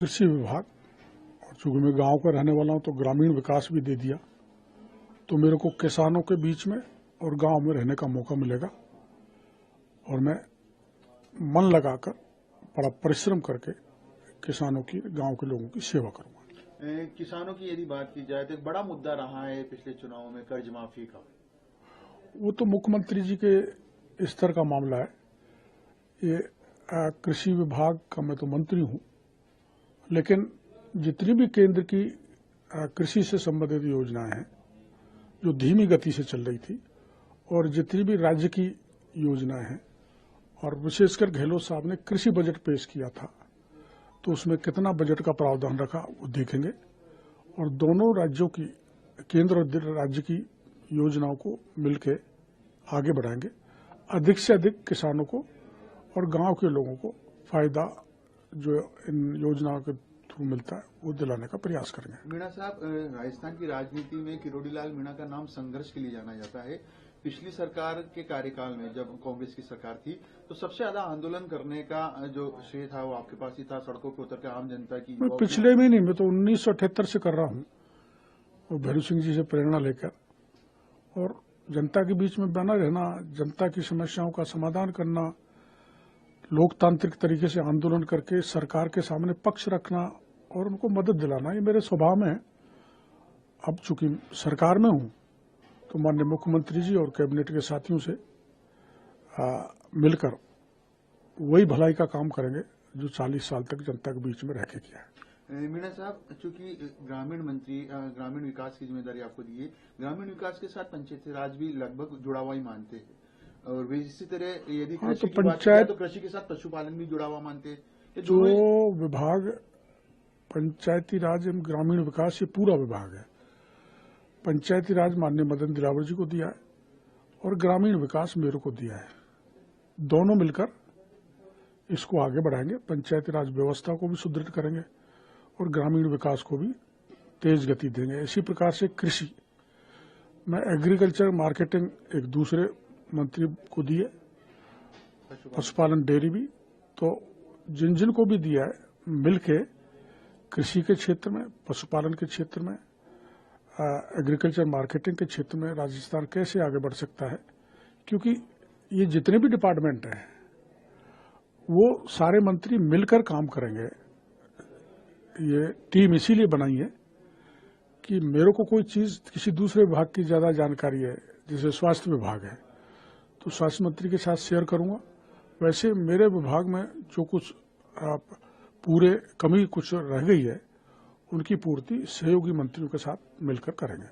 कृषि विभाग, और चूंकि मैं गांव का रहने वाला हूं तो ग्रामीण विकास भी दे दिया, तो मेरे को किसानों के बीच में और गांव में रहने का मौका मिलेगा और मैं मन लगाकर बड़ा परिश्रम करके किसानों की, गांव के लोगों की सेवा करूंगा। किसानों की यदि बात की जाए तो एक बड़ा मुद्दा रहा है पिछले चुनावों में कर्ज माफी का। वो तो मुख्यमंत्री जी के स्तर का मामला है। ये कृषि विभाग का मैं तो मंत्री हूं, लेकिन जितनी भी केंद्र की कृषि से संबंधित योजनाएं हैं जो धीमी गति से चल रही थी, और जितनी भी राज्य की योजनाएं हैं, और विशेषकर गहलोत साहब ने कृषि बजट पेश किया था, तो उसमें कितना बजट का प्रावधान रखा वो देखेंगे और दोनों राज्यों की, केंद्र और राज्य की योजनाओं को मिलकर आगे बढ़ाएंगे। अधिक से अधिक किसानों को और गांव के लोगों को फायदा जो इन योजनाओं के थ्रू मिलता है वो दिलाने का प्रयास करेंगे। मीणा साहब, राजस्थान की राजनीति में किरोड़ी लाल मीणा का नाम संघर्ष के लिए जाना जाता है। पिछली सरकार के कार्यकाल में जब कांग्रेस की सरकार थी तो सबसे ज्यादा आंदोलन करने का जो श्रेय था वो आपके पास ही था, सड़कों पर उतर के आम जनता की। मैं पिछले में नहीं, मैं तो 1978 से कर रहा हूं, और भैरू सिंह जी से प्रेरणा लेकर, और जनता के बीच में बना रहना, जनता की समस्याओं का समाधान करना, लोकतांत्रिक तरीके से आंदोलन करके सरकार के सामने पक्ष रखना और उनको मदद दिलाना, ये मेरे स्वभाव में है। अब चूंकि सरकार में हूं तो माननीय मुख्यमंत्री जी और कैबिनेट के साथियों से मिलकर वही भलाई का काम करेंगे जो 40 साल तक जनता के बीच में रह के किया है। मीणा साहब, चूंकि ग्रामीण मंत्री, ग्रामीण विकास की जिम्मेदारी आपको दी है, ग्रामीण विकास के साथ पंचायती राज भी लगभग जुड़ा हुआ ही मानते हैं, और इसी तरह यदि कृषि की बात की तो कृषि के साथ पशुपालन भी जुड़ा हुआ मानते हैं। जो विभाग पंचायती राज एवं ग्रामीण विकास, ये पूरा विभाग है। पंचायती राज माननीय मदन दिलावर जी को दिया है और ग्रामीण विकास मेरे को दिया है। दोनों मिलकर इसको आगे बढ़ाएंगे, पंचायती राज व्यवस्था को भी सुदृढ़ करेंगे और ग्रामीण विकास को भी तेज गति देंगे। इसी प्रकार से कृषि में एग्रीकल्चर मार्केटिंग एक दूसरे मंत्री को दी है, पशुपालन डेयरी भी, तो जिन जिन को भी दिया है मिलके कृषि के क्षेत्र में, पशुपालन के क्षेत्र में, एग्रीकल्चर मार्केटिंग के क्षेत्र में राजस्थान कैसे आगे बढ़ सकता है, क्योंकि ये जितने भी डिपार्टमेंट हैं वो सारे मंत्री मिलकर काम करेंगे। ये टीम इसीलिए बनाई है कि मेरे को कोई चीज किसी दूसरे विभाग की ज्यादा जानकारी है, जैसे स्वास्थ्य विभाग है तो स्वास्थ्य मंत्री के साथ शेयर करूंगा, वैसे मेरे विभाग में जो कुछ पूरे कमी कुछ रह गई है उनकी पूर्ति सहयोगी मंत्रियों के साथ मिलकर करेंगे।